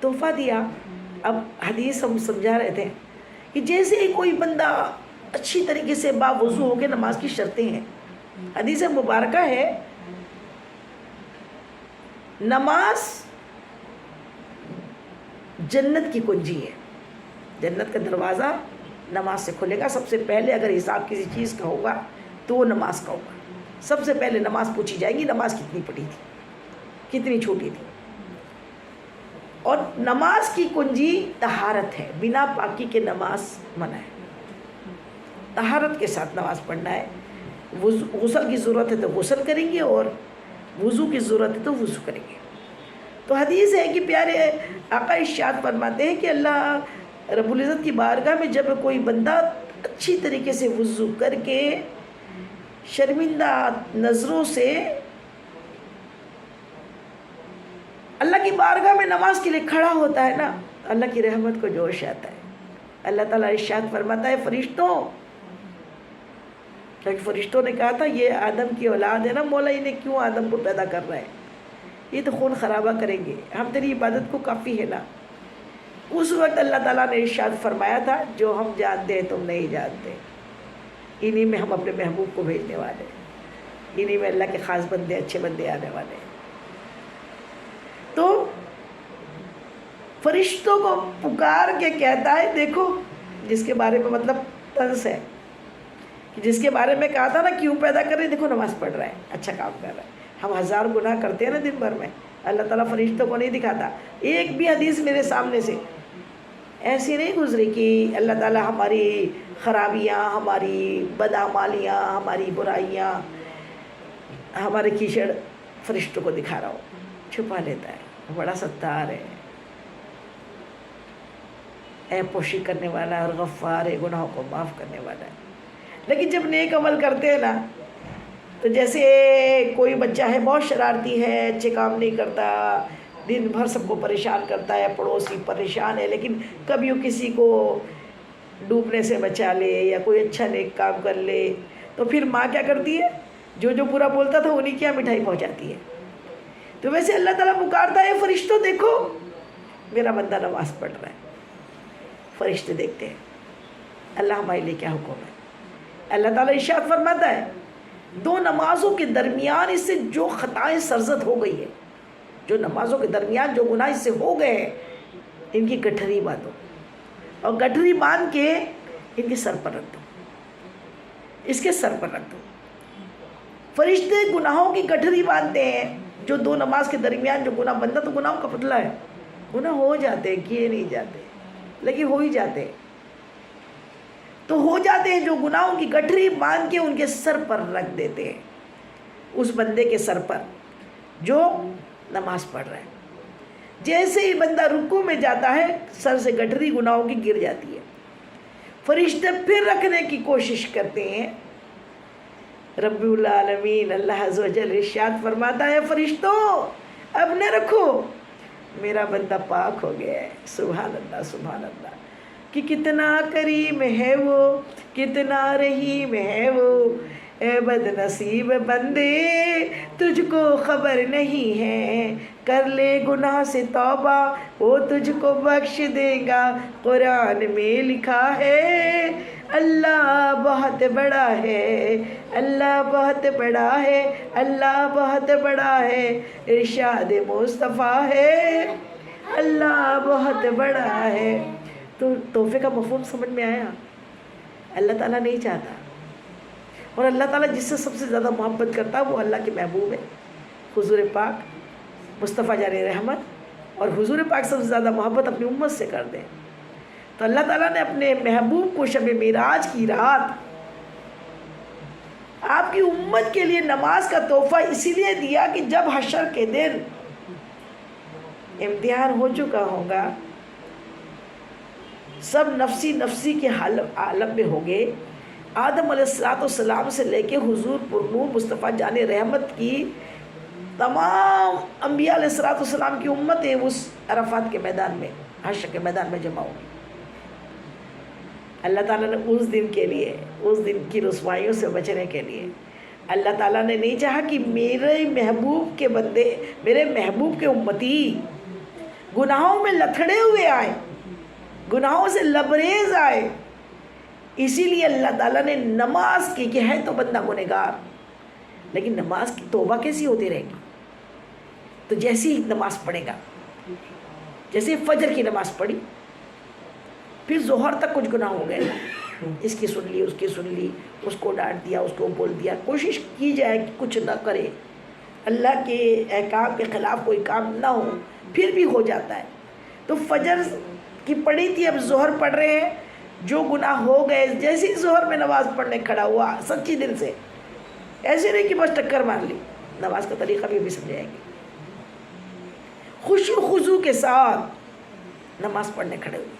تحفہ دیا. اب حدیث ہم سمجھا رہے تھے کہ جیسے ہی کوئی بندہ اچھی طریقے سے باوضو ہو کے نماز کی شرطیں ہیں. حدیث مبارکہ ہے نماز جنت کی کنجی ہے. جنت کا دروازہ نماز سے کھلے گا. سب سے پہلے اگر حساب کسی چیز کا ہوگا تو وہ نماز کا ہوگا. سب سے پہلے نماز پوچھی جائے گی, نماز کتنی پڑھی تھی, کتنی چھوٹی تھی. اور نماز کی کنجی طہارت ہے. بنا پاکی کے نماز منع ہے. طہارت کے ساتھ نماز پڑھنا ہے. غسل کی ضرورت ہے تو غسل کریں گے, اور وضو کی ضرورت ہے تو وضو کریں گے. تو حدیث ہے کہ پیارے آقا ارشاد فرماتے ہیں کہ اللہ رب العزت کی بارگاہ میں جب کوئی بندہ اچھی طریقے سے وضو کر کے شرمندہ نظروں سے اللہ کی بارگاہ میں نماز کے لیے کھڑا ہوتا ہے نا, اللہ کی رحمت کو جوش آتا ہے. اللہ تعالیٰ ارشاد فرماتا ہے فرشتوں, کیونکہ فرشتوں نے کہا تھا یہ آدم کی اولاد ہے نا, مولا انہیں کیوں آدم کو پیدا کر رہا ہے, یہ تو خون خرابہ کریں گے, ہم تیری عبادت کو کافی ہے نا. اس وقت اللہ تعالیٰ نے ارشاد فرمایا تھا جو ہم جانتے ہیں تم نہیں جانتے, انہی میں ہم اپنے محبوب کو بھیجنے والے, انہی میں اللہ کے خاص بندے اچھے بندے آنے والے ہیں. تو فرشتوں کو پکار کے کہتا ہے دیکھو, جس کے بارے میں مطلب طنز ہے کہ جس کے بارے میں کہا تھا نا کیوں پیدا کر رہے, دیکھو نماز پڑھ رہا ہے, اچھا کام کر رہا ہے. ہم 1000 گناہ کرتے ہیں نا دن بھر میں, اللہ تعالیٰ فرشتوں کو نہیں دکھاتا. ایک بھی حدیث میرے سامنے سے ایسی نہیں گزری کہ اللہ تعالیٰ ہماری خرابیاں, ہماری بدعمالیاں, ہماری برائیاں, ہمارے کیچڑ فرشتوں کو دکھا رہا ہو. چھپا لیتا ہے, بڑا ستار ہے, عیب پوشی کرنے والا ہے, اور غفار ہے, گناہوں کو معاف کرنے والا ہے. لیکن جب نیک عمل کرتے ہیں نا, تو جیسے کوئی بچہ ہے بہت شرارتی ہے, اچھے کام نہیں کرتا, دن بھر سب کو پریشان کرتا ہے, پڑوسی پریشان ہے, لیکن کبھی وہ کسی کو ڈوبنے سے بچا لے یا کوئی اچھا نیک کام کر لے, تو پھر ماں کیا کرتی ہے, جو پورا بولتا تھا انہیں کیا مٹھائی پہنچاتی ہے. تو ویسے اللہ تعالیٰ پکارتا ہے فرشتوں دیکھو میرا بندہ نماز پڑھ رہا ہے. فرشتے دیکھتے ہیں اللہ ہمارے لیے کیا حکم ہے. اللہ تعالیٰ ارشاد فرماتا ہے دو نمازوں کے درمیان اس سے جو خطائیں سرزد ہو گئی ہے, جو نمازوں کے درمیان جو گناہ اس سے ہو گئے ہیں, ان کی گٹھری باندھو, اور گٹھری باندھ کے ان کے سر پر رکھ دو, اس کے سر پر رکھ دو. فرشتے گناہوں کی گٹھری باندھتے ہیں. جو دو نماز کے درمیان جو گناہ بندہ, تو گناہوں کا پتلا ہے, گناہ ہو جاتے ہیں, کیے نہیں جاتے, لیکن ہو ہی جاتے ہیں. تو ہو جاتے ہیں جو گناہوں کی گٹھری باندھ کے ان کے سر پر رکھ دیتے ہیں, اس بندے کے سر پر جو نماز پڑھ رہا ہے. جیسے ہی بندہ رکوع میں جاتا ہے سر سے گٹھری گناہوں کی گر جاتی ہے. فرشتے پھر رکھنے کی کوشش کرتے ہیں. رب العالمین اللہ عز و جل ارشاد فرماتا ہے فرشتوں اب نہ رکھو, میرا بندہ پاک ہو گیا ہے. سبحان اللہ سبحان اللہ, کہ کتنا کریم ہے وہ, کتنا رحیم ہے وہ, اے بد نصیب بندے تجھ کو خبر نہیں ہے, کر لے گناہ سے توبہ وہ تجھ کو بخش دے گا. قرآن میں لکھا ہے اللہ بہت بڑا ہے, اللہ بہت بڑا ہے, اللہ بہت بڑا ہے. ارشاد مصطفیٰ ہے اللہ بہت بڑا ہے. تو تحفے کا مفہوم سمجھ میں آیا. اللہ تعالیٰ نہیں چاہتا, اور اللہ تعالیٰ جس سے سب سے زیادہ محبت کرتا ہے وہ اللہ کے محبوب ہے حضور پاک مصطفیٰ جان رحمت, اور حضور پاک سب سے زیادہ محبت اپنی امت سے کر دے. تو اللہ تعالیٰ نے اپنے محبوب کو شب معراج کی رات آپ کی امت کے لیے نماز کا تحفہ اسی لیے دیا کہ جب حشر کے دن امتحان ہو چکا ہوگا, سب نفسی نفسی کے عالم میں ہوں گے, آدم علیہ السلام سے لے کے حضور پرنور مصطفیٰ جان رحمت کی تمام انبیاء علیہ السلام کی امتیں اس عرفات کے میدان میں, حشر کے میدان میں جمع ہوگی. اللہ تعالیٰ نے اس دن کے لیے, اس دن کی رسوائیوں سے بچنے کے لیے اللہ تعالیٰ نے نہیں چاہا کہ میرے محبوب کے بندے، میرے محبوب کے امتی گناہوں میں لتھڑے ہوئے آئے، گناہوں سے لبریز آئے. اسی لیے اللہ تعالیٰ نے نماز کی کہ ہے تو بندہ گنہگار، لیکن نماز کی توبہ کیسی ہوتی رہے گی؟ تو جیسی ہی نماز پڑھے گا، جیسے فجر کی نماز پڑھی، پھر ظہر تک کچھ گناہ ہو گئے، اس کی سن لی، اس کی سن لی، اس کو ڈانٹ دیا، اس کو بول دیا، کوشش کی جائے کہ کچھ نہ کرے، اللہ کے احکام کے خلاف کوئی کام نہ ہو، پھر بھی ہو جاتا ہے. تو فجر کی پڑھی تھی، اب ظہر پڑھ رہے ہیں، جو گناہ ہو گئے، جیسے ہی ظہر میں نماز پڑھنے کھڑا ہوا سچی دل سے، ایسے نہیں کہ بس ٹکر مار لی، نماز کا طریقہ بھی سمجھائیں گے، خشوع و خضوع کے ساتھ نماز پڑھنے کھڑے ہوئے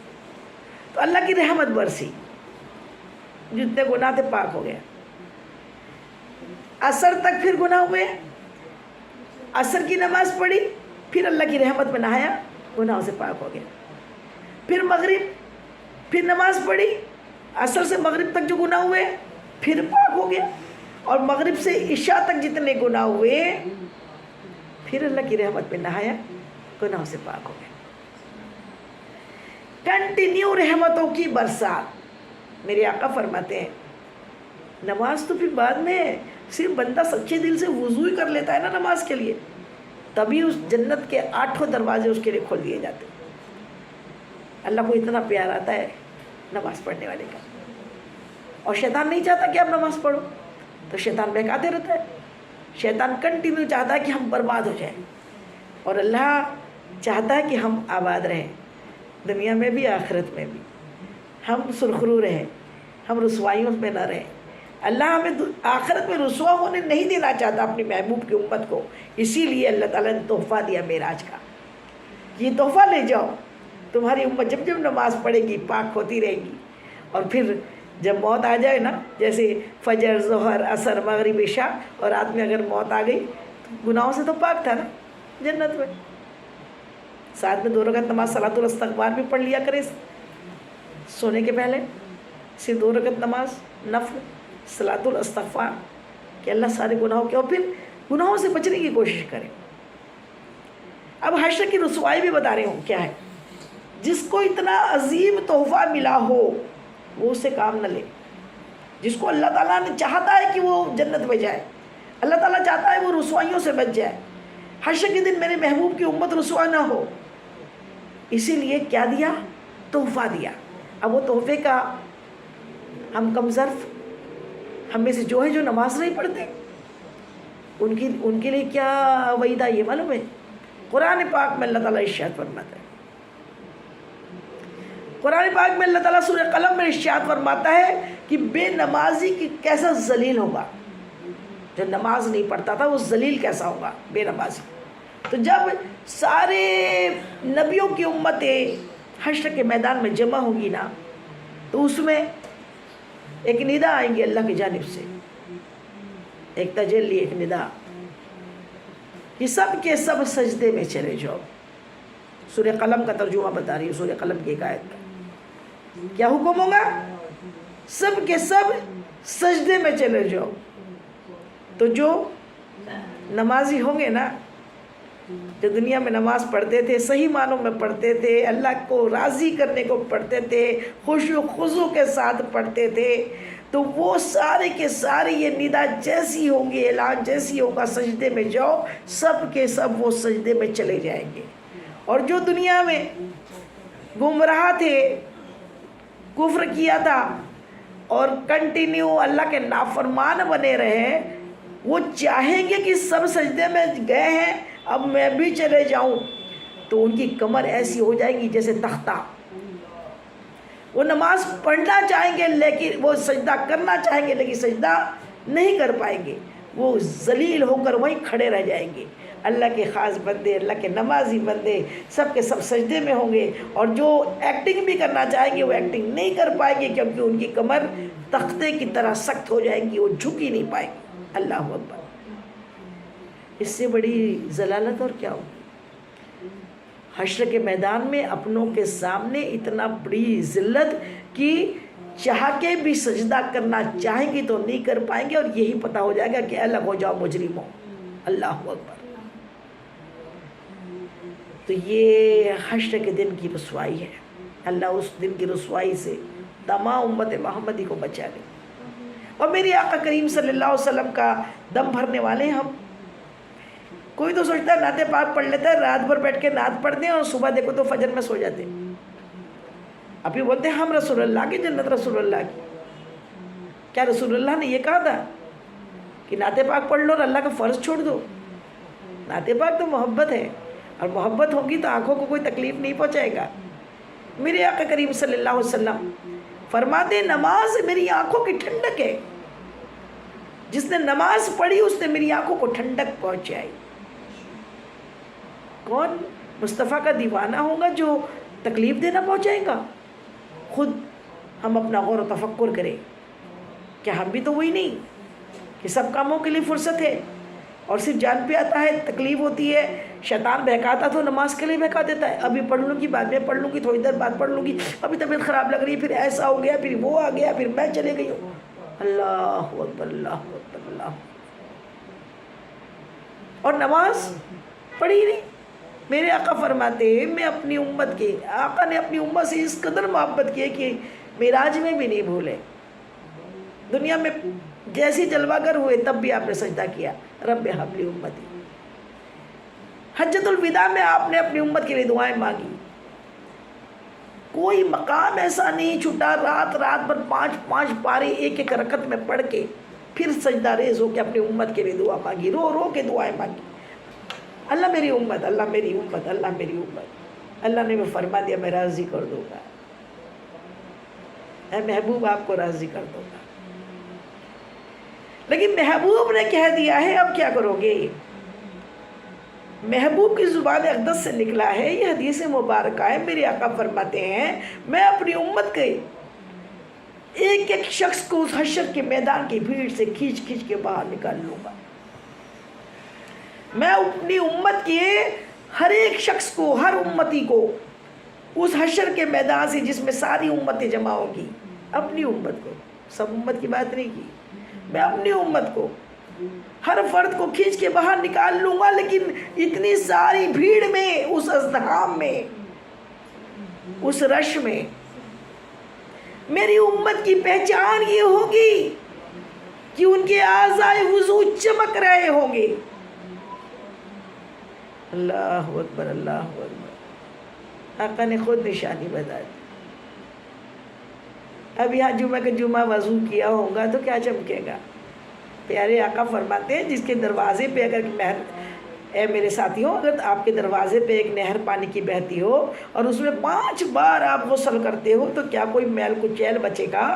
تو اللہ کی رحمت برسی، جتنے گناہ تھے پاک ہو گیا. عصر تک پھر گناہ ہوئے، عصر کی نماز پڑھی، پھر اللہ کی رحمت میں نہایا، گناہوں سے پاک ہو گیا. پھر مغرب، پھر نماز پڑھی، عصر سے مغرب تک جو گناہ ہوئے پھر پاک ہو گیا، اور مغرب سے عشاء تک جتنے گناہ ہوئے پھر اللہ کی رحمت میں نہایا، گناہوں سے پاک ہو گیا. کنٹینیو رحمتوں کی برسات. میرے آقا فرماتے ہیں نماز تو پھر بعد میں، صرف بندہ سچے دل سے وضو ہی کر لیتا ہے نا نماز کے لیے، تبھی اس جنت کے 8 دروازے اس کے لیے کھول دیے جاتے ہیں. اللہ کو اتنا پیار آتا ہے نماز پڑھنے والے کا، اور شیطان نہیں چاہتا کہ آپ نماز پڑھو، تو شیطان بہکاتے رہتا ہے. شیطان کنٹینیو چاہتا ہے کہ ہم برباد ہو جائیں، اور اللہ چاہتا ہے کہ ہم آباد رہیں، دنیا میں بھی آخرت میں بھی، ہم سرخرو رہیں، ہم رسوائیوں میں نہ رہیں. اللہ ہمیں آخرت میں رسوا ہونے نہیں دینا چاہتا اپنی محبوب کی امت کو. اسی لیے اللہ تعالیٰ نے تحفہ دیا معراج کا، یہ تحفہ لے جاؤ، تمہاری امت جب جب نماز پڑھے گی پاک ہوتی رہے گی. اور پھر جب موت آ جائے نا، جیسے فجر، ظہر، عصر، مغرب، عشاء، اور رات میں اگر موت آ گئی تو گناہوں سے تو پاک تھا نا جنت میں. ساتھ میں 2 رکعت نماز صلاۃ الاستغفار بھی پڑھ لیا کرے سونے کے پہلے، صرف 2 رکعت نماز نفل صلاۃ الاستغفار، کہ اللہ سارے گناہوں کے، اور پھر گناہوں سے بچنے کی کوشش کریں. اب حشر کی رسوائی بھی بتا رہے ہوں کیا ہے. جس کو اتنا عظیم تحفہ ملا ہو وہ اس سے کام نہ لے. جس کو اللہ تعالیٰ نے چاہتا ہے کہ وہ جنت میں جائے، اللہ تعالیٰ چاہتا ہے وہ رسوائیوں سے بچ جائے، حشر کے دن میرے محبوب کی امت رسوا نہ ہو، اسی لیے کیا دیا؟ تحفہ دیا. اب وہ تحفے کا ہم کم ظرف، ہم میں سے جو ہے جو نماز نہیں پڑھتے، ان کے لیے کیا وعیدہ یہ معلوم ہے؟ قرآن پاک میں اللہ تعالیٰ ارشاد فرماتا ہے، قرآن پاک میں اللہ تعالیٰ سورہ قلم میں ارشاد فرماتا ہے کہ بے نمازی کی کیسا ذلیل ہوگا. جو نماز نہیں پڑھتا تھا وہ ذلیل کیسا ہوگا، بے نمازی. تو جب سارے نبیوں کی امتیں حشر کے میدان میں جمع ہوگی نا، تو اس میں ایک ندا آئیں گی اللہ کی جانب سے، ایک تجلی، ایک ندا کہ سب کے سب سجدے میں چلے جاؤ. سورہ قلم کا ترجمہ بتا رہی ہے، سورہ قلم کی ایک آیت کا کیا حکم ہوگا؟ سب کے سب سجدے میں چلے جاؤ. تو جو نمازی ہوں گے نا، جو دنیا میں نماز پڑھتے تھے، صحیح معنوں میں پڑھتے تھے، اللہ کو راضی کرنے کو پڑھتے تھے، خشوع و خضوع کے ساتھ پڑھتے تھے، تو وہ سارے کے سارے یہ ندا جیسی ہوں گی، اعلان جیسی ہوگا، سجدے میں جاؤ، سب کے سب وہ سجدے میں چلے جائیں گے. اور جو دنیا میں گمراہ تھے، کفر کیا تھا اور کنٹینیو اللہ کے نافرمان بنے رہے، وہ چاہیں گے کہ سب سجدے میں گئے ہیں اب میں بھی چلے جاؤں، تو ان کی کمر ایسی ہو جائے گی جیسے تختہ. وہ نماز پڑھنا چاہیں گے، لیکن وہ سجدہ کرنا چاہیں گے لیکن سجدہ نہیں کر پائیں گے، وہ ذلیل ہو کر وہیں کھڑے رہ جائیں گے. اللہ کے خاص بندے، اللہ کے نمازی بندے سب کے سب سجدے میں ہوں گے، اور جو ایکٹنگ بھی کرنا چاہیں گے وہ ایکٹنگ نہیں کر پائیں گے، کیونکہ ان کی کمر تختے کی طرح سخت ہو جائیں گی، وہ جھک ہی نہیں پائیں گے. اللہ اکبر. اس سے بڑی ضلالت اور کیا ہوگی؟ حشر کے میدان میں اپنوں کے سامنے اتنا بڑی ذلت کہ چاہ کے بھی سجدہ کرنا چاہیں گی تو نہیں کر پائیں گے، اور یہی پتہ ہو جائے گا کہ الگ ہو جاؤ مجرموں۔ اللہ اکبر۔ تو یہ حشر کے دن کی رسوائی ہے۔ اللہ اس دن کی رسوائی سے تمام امت محمدی کو بچا لے۔ اور میرے آقا کریم صلی اللہ علیہ وسلم کا دم بھرنے والے ہیں ہم۔ کوئی تو سوچتا ہے نعت پاک پڑھ لیتا ہے، رات بھر بیٹھ کے نعت پڑھتے ہیں اور صبح دیکھو تو فجر میں سو جاتے ہیں۔ ابھی بولتے ہیں ہم رسول اللہ کی جنت رسول اللہ کی۔ کیا رسول اللہ نے یہ کہا تھا کہ نعت پاک پڑھ لو اور اللہ کا فرض چھوڑ دو؟ نعت پاک تو محبت ہے، اور محبت ہوگی تو آنکھوں کو کوئی تکلیف نہیں پہنچائے گا۔ میرے آقا کریم صلی اللہ علیہ وسلم فرماتے ہیں نماز میری آنکھوں کی ٹھنڈک ہے، جس نے نماز پڑھی اس نے میری آنکھوں کو ٹھنڈک پہنچائی۔ کون مصطفیٰ کا دیوانہ ہوگا جو تکلیف دینا پہنچائے گا؟ خود ہم اپنا غور و تفکر کریں، کیا ہم بھی تو وہی نہیں کہ سب کاموں کے لیے فرصت ہے اور صرف جان پہ آتا ہے تکلیف ہوتی ہے، شیطان بہکاتا تو نماز کے لیے بہکا دیتا ہے، ابھی پڑھ لوں گی، بعد میں پڑھ لوں گی، تھوڑی دیر بعد پڑھ لوں گی، ابھی طبیعت خراب لگ رہی ہے، پھر ایسا ہو گیا، پھر وہ آ گیا، پھر میں چلے گئی ہوں۔ اللہ اکبر، اللہ اکبر، اللہ۔ اور نماز پڑھی نہیں۔ میرے آقا فرماتے ہیں میں اپنی امت کے، آقا نے اپنی امت سے اس قدر محبت کی کہ معراج میں بھی نہیں بھولے۔ دنیا میں جیسی جلوہ گر ہوئے تب بھی آپ نے سجدہ کیا، رب حبلی امتی۔ حجۃ الوداع میں آپ نے اپنی امت کے لیے دعائیں مانگی۔ کوئی مقام ایسا نہیں چھوٹا، رات بھر 5 پارے ایک ایک رکعت میں پڑھ کے پھر سجدہ ریز ہو کے اپنی امت کے لیے دعا مانگی، رو رو کے دعائیں مانگی۔ اللہ میری امت، اللہ میری امت، اللہ میری امت۔ اللہ نے بھی فرما دیا میں راضی کر دوں گا، اے محبوب آپ کو راضی کر دوں گا۔ لیکن محبوب نے کہہ دیا ہے، اب کیا کرو گے؟ محبوب کی زبان اقدس سے نکلا ہے، یہ حدیث مبارکہ ہے۔ میرے آقا فرماتے ہیں میں اپنی امت کے ایک ایک شخص کو اس حشر کے میدان کی بھیڑ سے کھینچ کے باہر نکال لوں گا۔ میں اپنی امت کے ہر ایک شخص کو، ہر امتی کو اس حشر کے میدان سے جس میں ساری امتیں جمع ہوگی، اپنی امت کو، سب امت کی بات نہیں کی، میں اپنی امت کو، ہر فرد کو کھینچ کے باہر نکال لوں گا۔ لیکن اتنی ساری بھیڑ میں، اس ازدحام میں، اس رش میں میری امت کی پہچان یہ ہوگی کہ ان کے اعضائے وضو چمک رہے ہوں گے۔ اللہ اکبر، اللہ اکبر۔ آقا نے خود نشانی بتا دی۔ اب یہاں جمعہ کا جمعہ وضو کیا ہوگا تو کیا چمکے گا؟ پیارے آقا فرماتے ہیں جس کے دروازے پہ اگر نہر، اے میرے ساتھیوں، اگر آپ کے دروازے پہ ایک نہر پانی کی بہتی ہو اور اس میں 5 بار آپ غسل کرتے ہو تو کیا کوئی میل کچیل بچے گا؟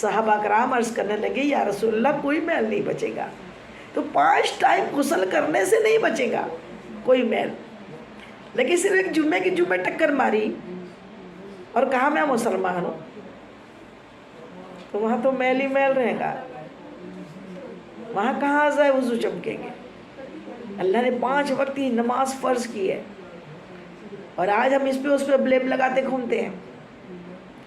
صحابہ کرام عرض کرنے لگے یا رسول اللہ کوئی میل نہیں بچے گا۔ تو 5 ٹائم غسل کرنے سے نہیں بچے گا کوئی میل، لیکن صرف ایک جمعے کی جمعے ٹکر ماری اور کہا میں مسلمان ہوں تو وہاں تو میل ہی میل رہے گا، وہاں کہاں اعضائے وضو چمکیں گے؟ اللہ نے 5 وقت کی نماز فرض کی ہے، اور آج ہم اس پہ بلیم لگاتے گھومتے ہیں۔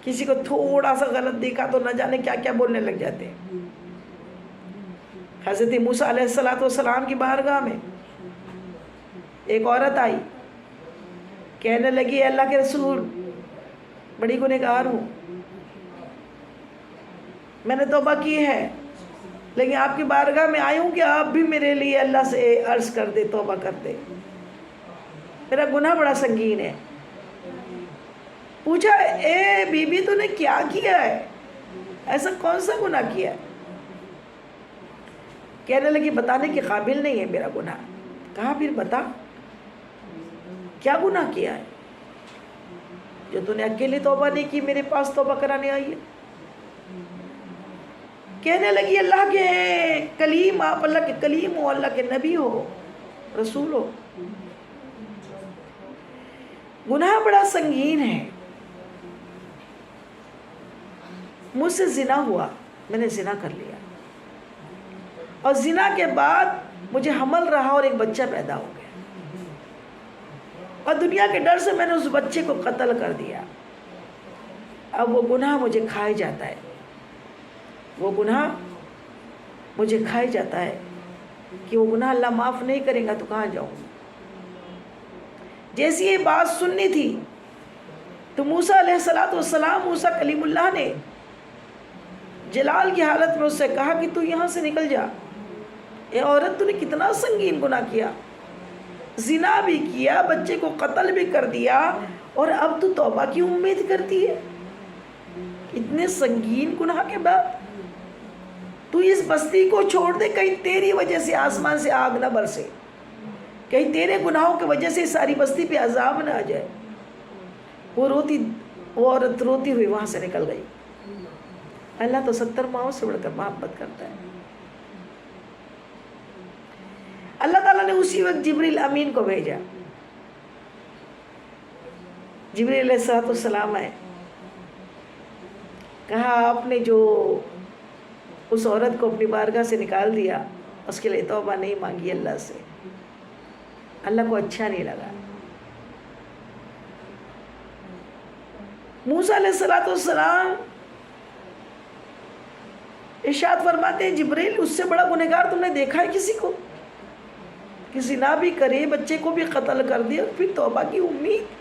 کسی کو تھوڑا سا غلط دیکھا تو نہ جانے کیا کیا بولنے لگ جاتے ہیں۔ حضرت موسیٰ علیہ السلام کی بارگاہ میں ایک عورت آئی، کہنے لگی اے اللہ کے رسول، بڑی گنہگار ہوں، میں نے توبہ کی ہے، لیکن آپ کی بارگاہ میں آئی ہوں کہ آپ بھی میرے لیے اللہ سے عرض کر دے، توبہ کر دے، میرا گناہ بڑا سنگین ہے۔ پوچھا اے بی بی تو نے کیا کیا ہے؟ ایسا کون سا گناہ کیا ہے؟ کہنے لگی بتانے کے قابل نہیں ہے میرا گناہ۔ کہا پھر بتا کیا گناہ کیا ہے جو تو نے اکیلے توبہ نہیں کی، میرے پاس توبہ کرانے آئی ہے؟ کہنے لگی اللہ کے کلیم، آپ اللہ کے کلیم ہو، اللہ کے نبی ہو، رسول ہو، گناہ بڑا سنگین ہے، مجھ سے زنا ہوا، میں نے زنا کر لیا، اور زنا کے بعد مجھے حمل رہا اور ایک بچہ پیدا ہو گیا، اور دنیا کے ڈر سے میں نے اس بچے کو قتل کر دیا، اب وہ گناہ مجھے کھائے جاتا ہے، وہ گناہ مجھے کھائے جاتا ہے کہ وہ گناہ اللہ معاف نہیں کرے گا تو کہاں جاؤں۔ جیسی یہ بات سننی تھی تو موسیٰ علیہ السلام، موسیٰ کلیم اللہ نے جلال کی حالت میں اس سے کہا کہ تو یہاں سے نکل جا، اے عورت تو نے کتنا سنگین گناہ کیا، زنا بھی کیا، بچے کو قتل بھی کر دیا، اور اب تو توبہ کی امید کرتی ہے۔ اتنے سنگین گناہ کے بعد تو اس بستی کو چھوڑ دے، کہیں تیری وجہ سے آسمان سے آگ نہ برسے، کہیں تیرے گناہوں کی وجہ سے ساری بستی پہ عذاب نہ آ جائے۔ وہ عورت روتی ہوئی وہاں سے نکل گئی۔ اللہ تو 70 ماؤں سے بڑھ کر محبت کرتا ہے۔ اللہ تعالیٰ نے اسی وقت جبریل امین کو بھیجا۔ جبریل علیہ السلام آئے، کہا آپ نے جو اس عورت کو اپنی بارگاہ سے نکال دیا، اس کے لیے توبہ نہیں مانگی اللہ سے، اللہ کو اچھا نہیں لگا۔ موسیٰ علیہ السلام ارشاد فرماتے ہیں، جبریل اس سے بڑا گنہگار تم نے دیکھا ہے کسی کو، کہ زنا بھی کرے، بچے کو بھی قتل کر دے، اور پھر توبہ کی امید۔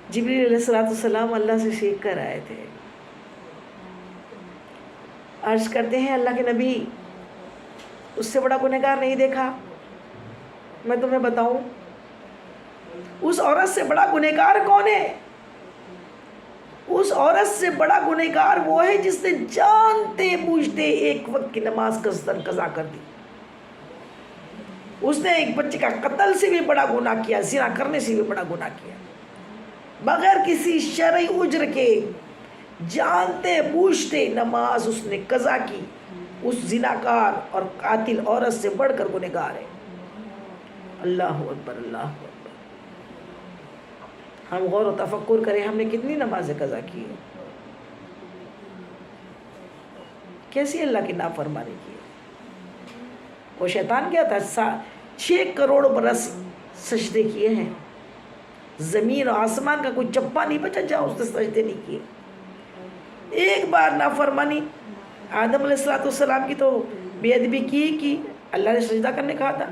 جبریل علیہ السلام اللہ سے سیکھ کر آئے تھے۔ عرض کرتے ہیں، اللہ کے نبی اس سے بڑا گنہگار نہیں دیکھا۔ میں تمہیں بتاؤں اس عورت سے بڑا گنہگار کون ہے؟ اس عورت سے بڑا گنہگار وہ ہے جس نے جانتے بوجھتے ایک وقت کی نماز قصداً قضا کر دی۔ اس نے ایک بچے کا قتل سے بھی بڑا گناہ کیا، زنا کرنے سے بھی بڑا گناہ کیا، بغیر کسی شرعی عذر کے جانتے بوجھتے نماز اس نے قضا کی۔ اس زناکار اور قاتل عورت سے بڑھ کر گنہگار ہے۔ اللہ اکبر، اللہ اکبر۔ ہم غور و تفکر کریں، ہم نے کتنی نمازیں قضا کی ہے، کیسی اللہ کی نافرمانی کی ہے۔ وہ شیطان کیا تھا، 6 کروڑ برس سجدے کیے ہیں، زمین و آسمان کا کوئی چپا نہیں بچا جہاں اس نے سجدے نہیں کیے۔ ایک بار نافرمانی آدم علیہ السلام کی تو بے ادبی کی اللہ نے سجدہ کرنے کہا تھا،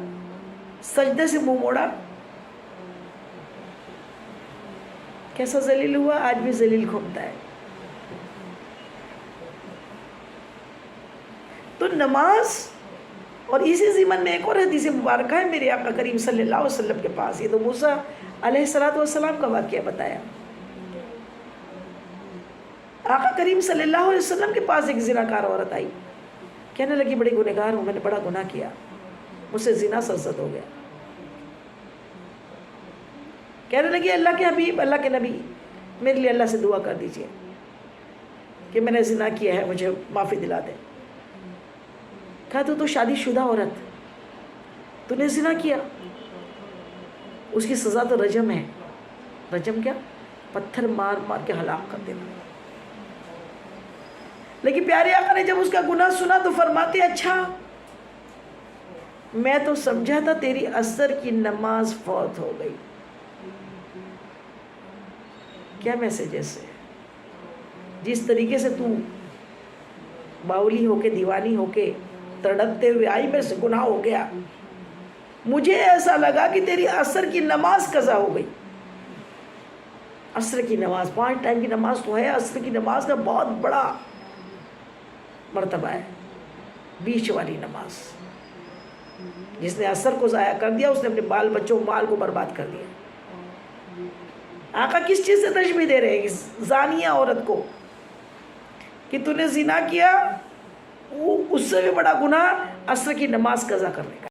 سجدے سے منہ موڑا، کیسا ذلیل ہوا، آج بھی ذلیل گھومتا ہے۔ تو نماز، اور اسی ضمن میں ایک اور حدیث مبارکہ ہے میرے آقا کریم صلی اللہ علیہ وسلم کے پاس۔ یہ تو موسیٰ علیہ السلام کا واقعہ بتایا۔ آقا کریم صلی اللہ علیہ وسلم کے پاس ایک زناکار عورت آئی، کہنے لگی بڑی گنہگار ہوں، میں نے بڑا گناہ کیا، مجھ سے زنا سرزد ہو گیا۔ کہنے لگی اللہ کے حبیب، اللہ کے نبی، میرے لیے اللہ سے دعا کر دیجئے کہ میں نے زنا کیا ہے، مجھے معافی دلا دے۔ کہا تو شادی شدہ عورت، تو نے زنا کیا، اس کی سزا تو رجم ہے۔ رجم کیا؟ پتھر مار مار کے ہلاک کر دینا۔ لیکن پیارے آقا نے جب اس کا گناہ سنا تو فرماتے، اچھا میں تو سمجھا تھا تیری عصر کی نماز فوت ہو گئی۔ کیا میسیجز ہے؟ جس طریقے سے تو باولی ہو کے، دیوانی ہو کے تڑپتے ہوئے آئی، میرے سے گناہ ہو گیا، مجھے ایسا لگا کہ تیری عصر کی نماز قضا ہو گئی۔ عصر کی نماز 5 ٹائم کی نماز تو ہے، عصر کی نماز کا بہت بڑا مرتبہ ہے، بیچ والی نماز۔ جس نے عصر کو ضائع کر دیا، اس نے اپنے بال بچوں مال کو برباد کر دیا۔ آقا کس چیز سے تشبیہ دے رہے ہیں زانیہ عورت کو، کہ تو نے زنا کیا، اس سے بھی بڑا گناہ عصر کی نماز قضا کرنے کا۔